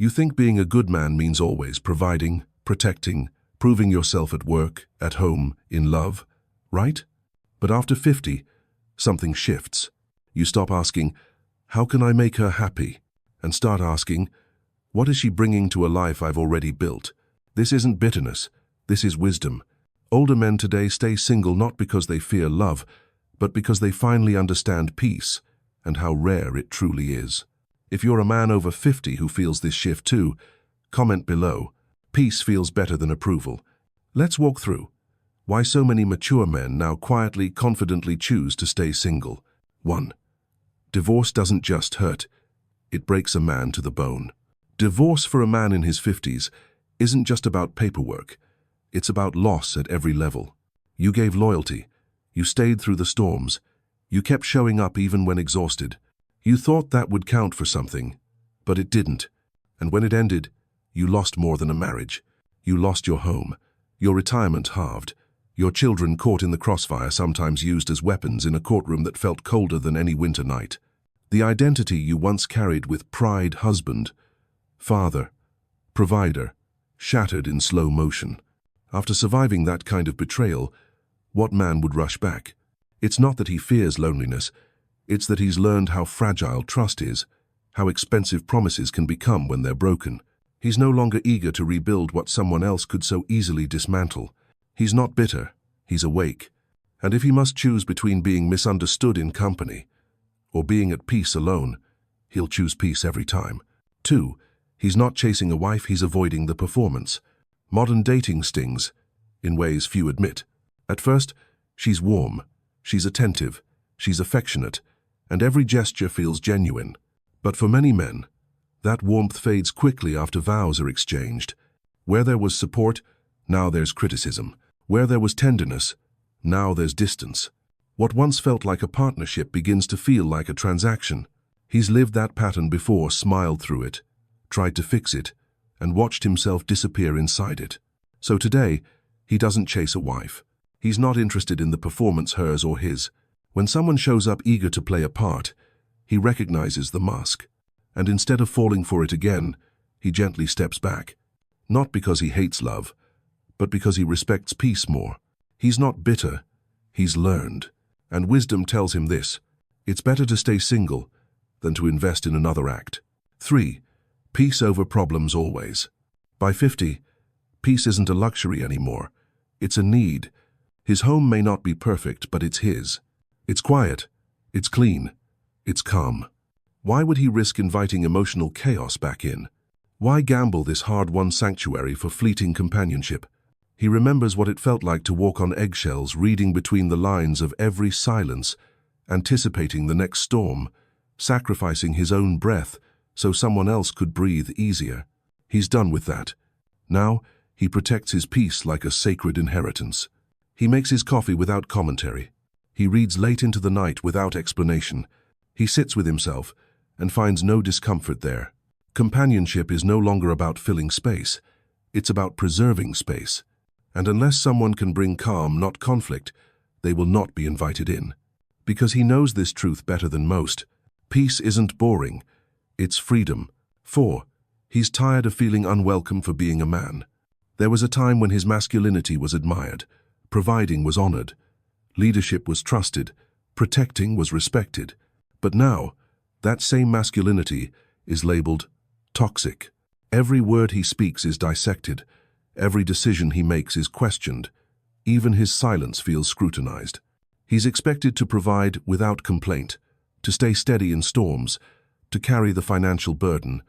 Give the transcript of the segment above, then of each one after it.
You think being a good man means always providing, protecting, proving yourself at work, at home, in love, right? But after 50, something shifts. You stop asking, how can I make her happy? And start asking, what is she bringing to a life I've already built? This isn't bitterness, this is wisdom. Older men today stay single not because they fear love, but because they finally understand peace and how rare it truly is. If you're a man over 50 who feels this shift too, comment below. Peace feels better than approval. Let's walk through why so many mature men now quietly, confidently choose to stay single. 1. Divorce doesn't just hurt, it breaks a man to the bone. Divorce for a man in his 50s isn't just about paperwork. It's about loss at every level. You gave loyalty. You stayed through the storms. You kept showing up even when exhausted. You thought that would count for something, but it didn't. And when it ended, you lost more than a marriage. You lost your home, your retirement halved, your children caught in the crossfire, sometimes used as weapons in a courtroom that felt colder than any winter night. The identity you once carried with pride, husband, father, provider, shattered in slow motion. After surviving that kind of betrayal, what man would rush back? It's not that he fears loneliness, it's that he's learned how fragile trust is, how expensive promises can become when they're broken. He's no longer eager to rebuild what someone else could so easily dismantle. He's not bitter, he's awake. And if he must choose between being misunderstood in company or being at peace alone, he'll choose peace every time. 2. He's not chasing a wife, he's avoiding the performance. Modern dating stings, in ways few admit. At first, she's warm, she's attentive, she's affectionate, and every gesture feels genuine. But for many men, that warmth fades quickly after vows are exchanged. Where there was support, now there's criticism. Where there was tenderness, now there's distance. What once felt like a partnership begins to feel like a transaction. He's lived that pattern before, smiled through it, tried to fix it, and watched himself disappear inside it. So today, he doesn't chase a wife. He's not interested in the performance, hers or his. When someone shows up eager to play a part, he recognizes the mask. And instead of falling for it again, he gently steps back. Not because he hates love, but because he respects peace more. He's not bitter, he's learned. And wisdom tells him this: it's better to stay single than to invest in another act. 3. Peace over problems always. By 50, peace isn't a luxury anymore. It's a need. His home may not be perfect, but it's his. It's quiet, it's clean, it's calm. Why would he risk inviting emotional chaos back in? Why gamble this hard-won sanctuary for fleeting companionship? He remembers what it felt like to walk on eggshells, reading between the lines of every silence, anticipating the next storm, sacrificing his own breath so someone else could breathe easier. He's done with that. Now, he protects his peace like a sacred inheritance. He makes his coffee without commentary. He reads late into the night without explanation. He sits with himself and finds no discomfort there. Companionship is no longer about filling space. It's about preserving space. And unless someone can bring calm, not conflict, they will not be invited in. Because he knows this truth better than most. Peace isn't boring. It's freedom. 4. He's tired of feeling unwelcome for being a man. There was a time when his masculinity was admired, providing was honored, leadership was trusted, protecting was respected. But now, that same masculinity is labeled toxic. Every word he speaks is dissected. Every decision he makes is questioned. Even his silence feels scrutinized. He's expected to provide without complaint, to stay steady in storms, to carry the financial burden,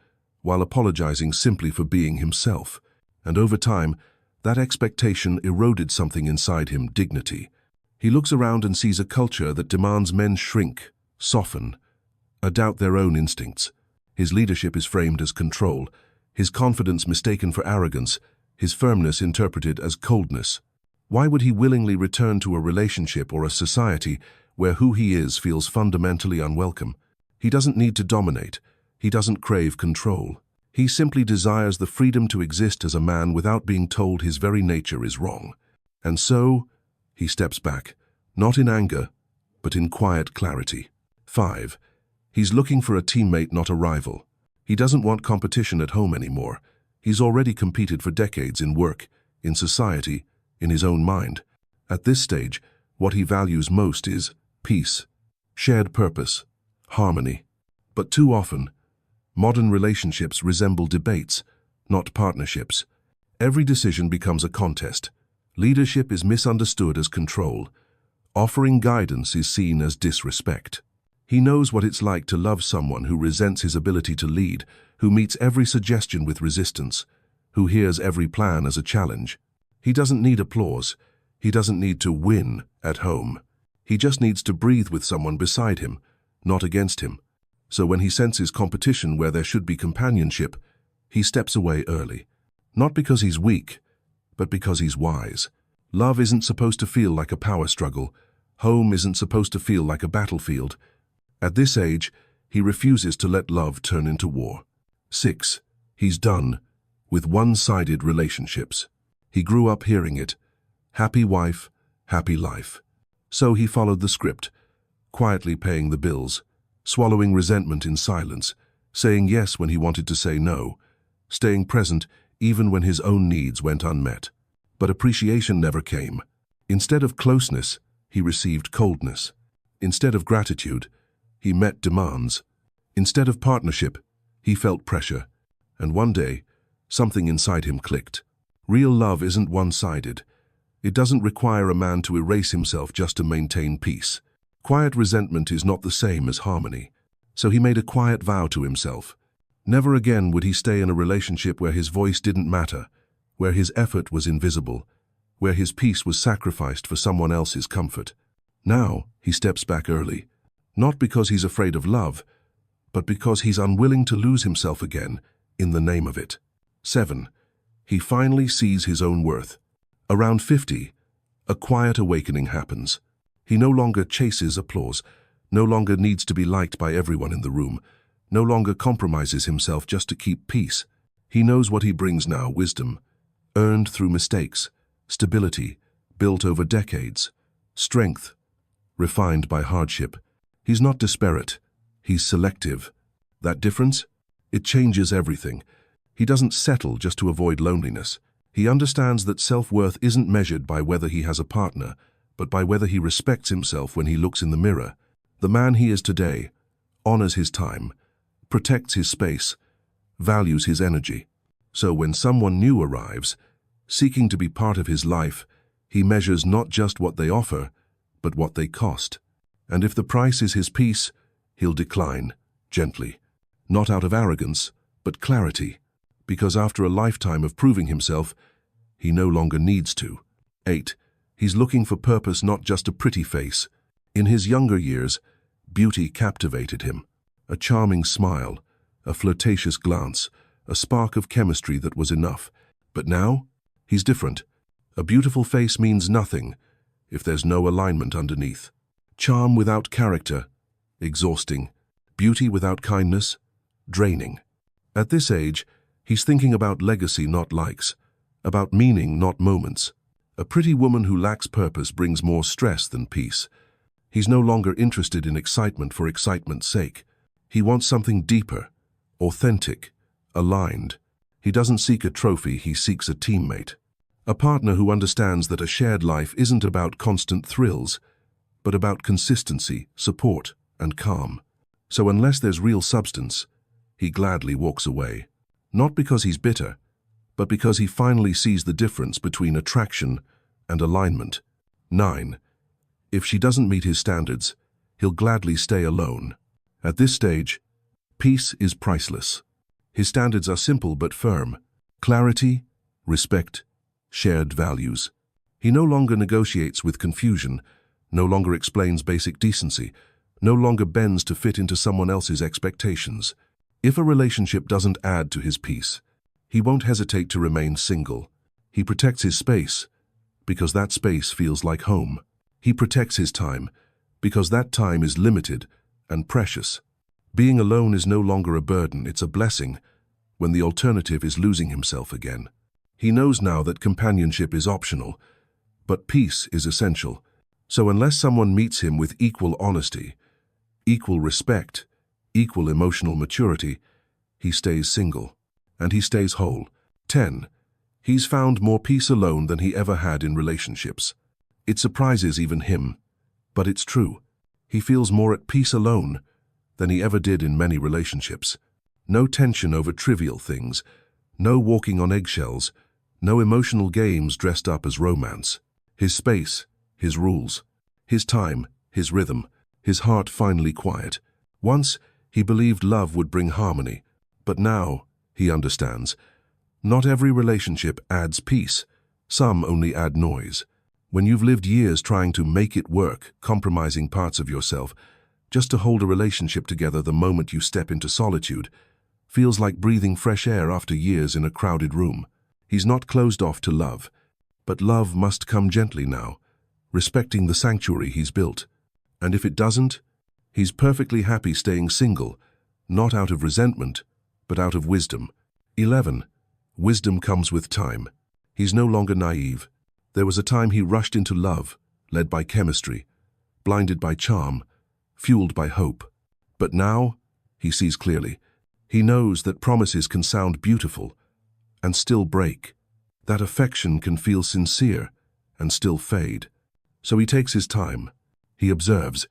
while apologizing simply for being himself. And over time, that expectation eroded something inside him: dignity. He looks around and sees a culture that demands men shrink, soften, doubt their own instincts. His leadership is framed as control, his confidence mistaken for arrogance, his firmness interpreted as coldness. Why would he willingly return to a relationship or a society where who he is feels fundamentally unwelcome? He doesn't need to dominate. He doesn't crave control. He simply desires the freedom to exist as a man without being told his very nature is wrong. And so, he steps back, not in anger, but in quiet clarity. 5. He's looking for a teammate, not a rival. He doesn't want competition at home anymore. He's already competed for decades in work, in society, in his own mind. At this stage, what he values most is peace, shared purpose, harmony. But too often, modern relationships resemble debates, not partnerships. Every decision becomes a contest. Leadership is misunderstood as control. Offering guidance is seen as disrespect. He knows what it's like to love someone who resents his ability to lead, who meets every suggestion with resistance, who hears every plan as a challenge. He doesn't need applause. He doesn't need to win at home. He just needs to breathe with someone beside him, not against him. So when he senses competition where there should be companionship, he steps away early. Not because he's weak, but because he's wise. Love isn't supposed to feel like a power struggle. Home isn't supposed to feel like a battlefield. At this age, he refuses to let love turn into war. 6. He's done with one-sided relationships. He grew up hearing it. Happy wife, happy life. So he followed the script, quietly paying the bills, swallowing resentment in silence, saying yes when he wanted to say no, staying present even when his own needs went unmet. But appreciation never came. Instead of closeness, he received coldness. Instead of gratitude, he met demands. Instead of partnership, he felt pressure. And one day, something inside him clicked. Real love isn't one-sided. It doesn't require a man to erase himself just to maintain peace. Quiet resentment is not the same as harmony. So he made a quiet vow to himself. Never again would he stay in a relationship where his voice didn't matter, where his effort was invisible, where his peace was sacrificed for someone else's comfort. Now, he steps back early, not because he's afraid of love, but because he's unwilling to lose himself again in the name of it. 7. He finally sees his own worth. Around 50, a quiet awakening happens. He no longer chases applause, no longer needs to be liked by everyone in the room, no longer compromises himself just to keep peace. He knows what he brings now: wisdom, earned through mistakes, stability, built over decades, strength, refined by hardship. He's not disparate, he's selective. That difference? It changes everything. He doesn't settle just to avoid loneliness. He understands that self-worth isn't measured by whether he has a partner, but by whether he respects himself when he looks in the mirror. The man he is today honors his time, protects his space, values his energy. So when someone new arrives, seeking to be part of his life, he measures not just what they offer, but what they cost. And if the price is his peace, he'll decline, gently. Not out of arrogance, but clarity. Because after a lifetime of proving himself, he no longer needs to. 8. He's looking for purpose, not just a pretty face. In his younger years, beauty captivated him. A charming smile, a flirtatious glance, a spark of chemistry that was enough. But now, he's different. A beautiful face means nothing if there's no alignment underneath. Charm without character, exhausting. Beauty without kindness, draining. At this age, he's thinking about legacy, not likes, about meaning, not moments. A pretty woman who lacks purpose brings more stress than peace. He's no longer interested in excitement for excitement's sake. He wants something deeper, authentic, aligned. He doesn't seek a trophy, he seeks a teammate. A partner who understands that a shared life isn't about constant thrills, but about consistency, support, and calm. So unless there's real substance, he gladly walks away. Not because he's bitter, but because he finally sees the difference between attraction and alignment. 9. If she doesn't meet his standards, he'll gladly stay alone. At this stage, peace is priceless. His standards are simple but firm. Clarity, respect, shared values. He no longer negotiates with confusion, no longer explains basic decency, no longer bends to fit into someone else's expectations. If a relationship doesn't add to his peace, he won't hesitate to remain single. He protects his space because that space feels like home. He protects his time because that time is limited and precious. Being alone is no longer a burden, it's a blessing when the alternative is losing himself again. He knows now that companionship is optional, but peace is essential. So unless someone meets him with equal honesty, equal respect, equal emotional maturity, he stays single. And he stays whole. 10. He's found more peace alone than he ever had in relationships. It surprises even him, but it's true. He feels more at peace alone than he ever did in many relationships. No tension over trivial things, no walking on eggshells, no emotional games dressed up as romance. His space, his rules, his time, his rhythm, his heart finally quiet. Once, he believed love would bring harmony, but now, he understands, not every relationship adds peace. Some only add noise. When you've lived years trying to make it work, compromising parts of yourself, just to hold a relationship together the moment you step into solitude, feels like breathing fresh air after years in a crowded room. He's not closed off to love, but love must come gently now, respecting the sanctuary he's built. And if it doesn't, he's perfectly happy staying single, not out of resentment, but out of wisdom. 11. Wisdom comes with time. He's no longer naive. There was a time he rushed into love, led by chemistry, blinded by charm, fueled by hope. But now, he sees clearly. He knows that promises can sound beautiful and still break, that affection can feel sincere and still fade. So he takes his time. He observes.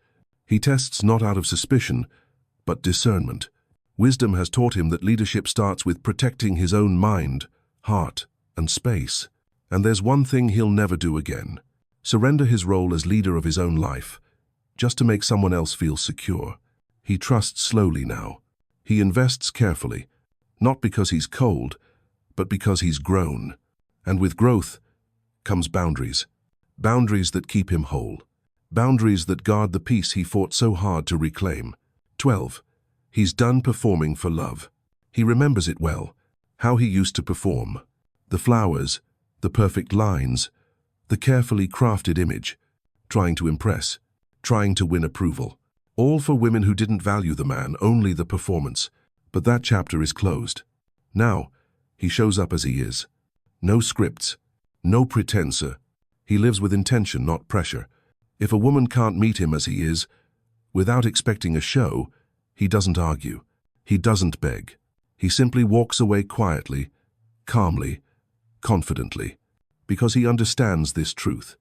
He tests not out of suspicion, but discernment. Wisdom has taught him that leadership starts with protecting his own mind, heart, and space. And there's one thing he'll never do again: surrender his role as leader of his own life, just to make someone else feel secure. He trusts slowly now. He invests carefully, not because he's cold, but because he's grown. And with growth comes boundaries. Boundaries that keep him whole. Boundaries that guard the peace he fought so hard to reclaim. 12. He's done performing for love. He remembers it well, how he used to perform. The flowers, the perfect lines, the carefully crafted image, trying to impress, trying to win approval. All for women who didn't value the man, only the performance. But that chapter is closed. Now, he shows up as he is. No scripts, no pretenser. He lives with intention, not pressure. If a woman can't meet him as he is, without expecting a show, he doesn't argue. He doesn't beg. He simply walks away quietly, calmly, confidently, because he understands this truth.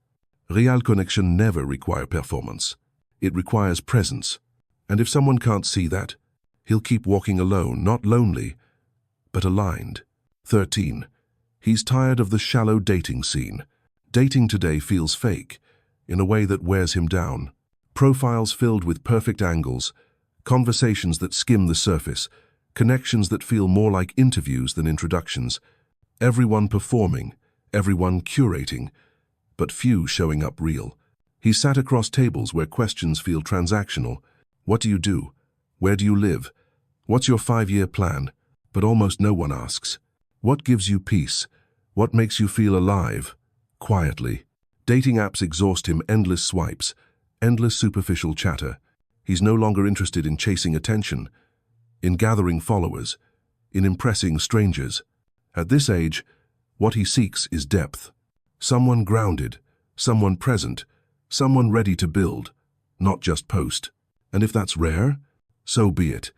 Real connection never requires performance. It requires presence. And if someone can't see that, he'll keep walking alone, not lonely, but aligned. 13. He's tired of the shallow dating scene. Dating today feels fake, in a way that wears him down. Profiles filled with perfect angles, conversations that skim the surface, connections that feel more like interviews than introductions. Everyone performing, everyone curating, but few showing up real. He sat across tables where questions feel transactional. What do you do? Where do you live? What's your 5-year plan? But almost no one asks. What gives you peace? What makes you feel alive? Quietly. Dating apps exhaust him. Endless swipes, endless superficial chatter. He's no longer interested in chasing attention, in gathering followers, in impressing strangers. At this age, what he seeks is depth. Someone grounded, someone present, someone ready to build, not just post. And if that's rare, so be it.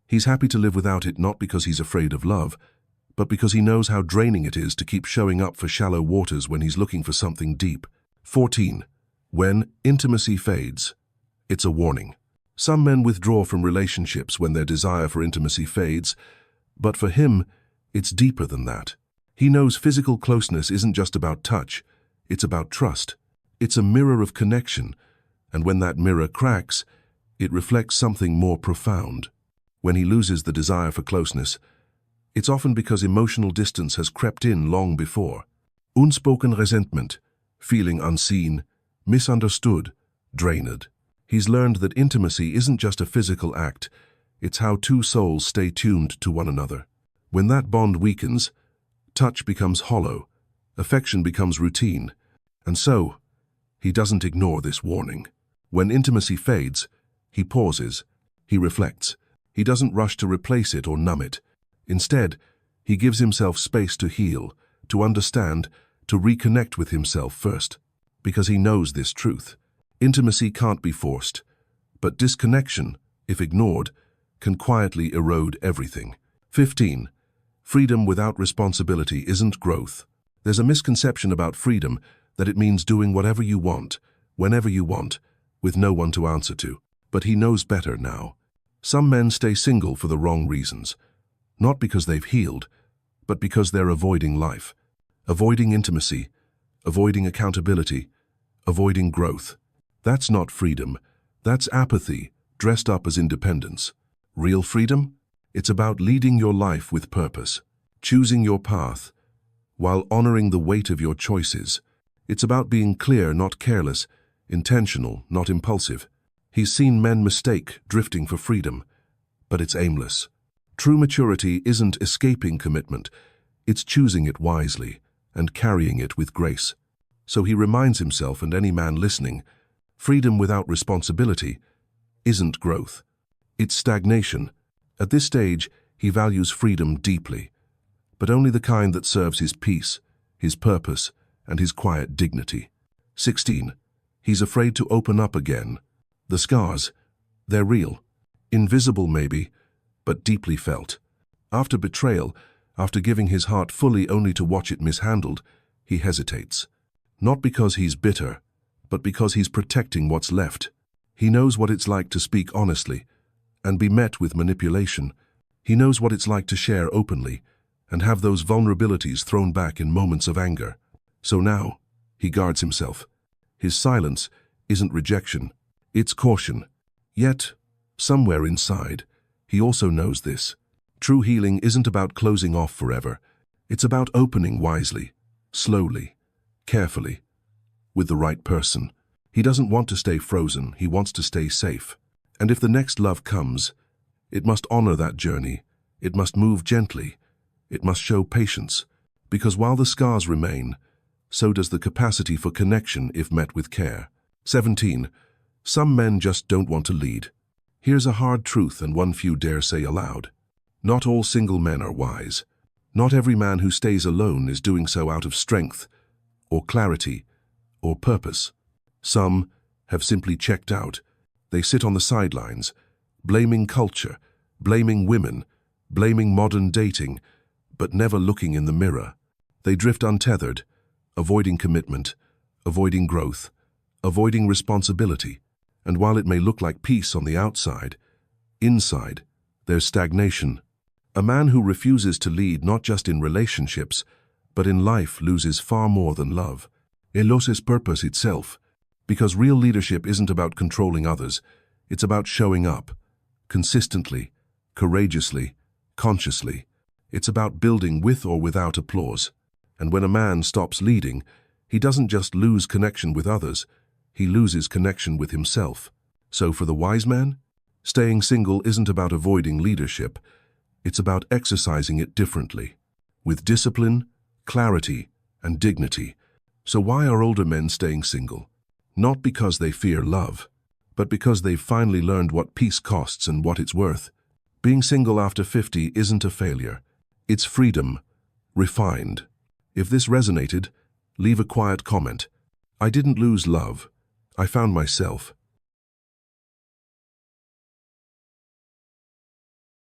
He's happy to live without it, not because he's afraid of love, but because he knows how draining it is to keep showing up for shallow waters when he's looking for something deep. 14. When intimacy fades, it's a warning. Some men withdraw from relationships when their desire for intimacy fades, but for him, it's deeper than that. He knows physical closeness isn't just about touch, it's about trust. It's a mirror of connection, and when that mirror cracks, it reflects something more profound. When he loses the desire for closeness, it's often because emotional distance has crept in long before. Unspoken resentment, feeling unseen, misunderstood, drained. He's learned that intimacy isn't just a physical act, it's how two souls stay tuned to one another. When that bond weakens, touch becomes hollow, affection becomes routine, and so, he doesn't ignore this warning. When intimacy fades, he pauses, he reflects. He doesn't rush to replace it or numb it. Instead, he gives himself space to heal, to understand, to reconnect with himself first, because he knows this truth. Intimacy can't be forced, but disconnection, if ignored, can quietly erode everything. 15. Freedom without responsibility isn't growth. There's a misconception about freedom that it means doing whatever you want, whenever you want, with no one to answer to. But he knows better now. Some men stay single for the wrong reasons. Not because they've healed, but because they're avoiding life. Avoiding intimacy, avoiding accountability, avoiding growth. That's not freedom. That's apathy, dressed up as independence. Real freedom? It's about leading your life with purpose, choosing your path, while honoring the weight of your choices. It's about being clear, not careless, intentional, not impulsive. He's seen men mistake drifting for freedom, but it's aimless. True maturity isn't escaping commitment, it's choosing it wisely and carrying it with grace. So he reminds himself and any man listening, freedom without responsibility isn't growth. It's stagnation. At this stage, he values freedom deeply, but only the kind that serves his peace, his purpose, and his quiet dignity. 16. He's afraid to open up again. The scars, they're real. Invisible maybe, but deeply felt. After betrayal, after giving his heart fully only to watch it mishandled, he hesitates. Not because he's bitter, but because he's protecting what's left. He knows what it's like to speak honestly and be met with manipulation. He knows what it's like to share openly and have those vulnerabilities thrown back in moments of anger. So now, he guards himself. His silence isn't rejection, it's caution. Yet, somewhere inside, he also knows this. True healing isn't about closing off forever. It's about opening wisely, slowly, carefully, with the right person. He doesn't want to stay frozen, he wants to stay safe. And if the next love comes, it must honor that journey. It must move gently. It must show patience. Because while the scars remain, so does the capacity for connection if met with care. 17. Some men just don't want to lead. Here's a hard truth and one few dare say aloud. Not all single men are wise. Not every man who stays alone is doing so out of strength, or clarity, or purpose. Some have simply checked out. They sit on the sidelines, blaming culture, blaming women, blaming modern dating, but never looking in the mirror. They drift untethered, avoiding commitment, avoiding growth, avoiding responsibility. And while it may look like peace on the outside, inside, there's stagnation. A man who refuses to lead not just in relationships, but in life loses far more than love. It loses purpose itself. Because real leadership isn't about controlling others, it's about showing up, consistently, courageously, consciously. It's about building with or without applause. And when a man stops leading, he doesn't just lose connection with others, he loses connection with himself. So for the wise man, staying single isn't about avoiding leadership, it's about exercising it differently, with discipline, clarity, and dignity. So why are older men staying single? Not because they fear love, but because they've finally learned what peace costs and what it's worth. Being single after 50 isn't a failure. It's freedom, refined. If this resonated, leave a quiet comment. I didn't lose love. I found myself.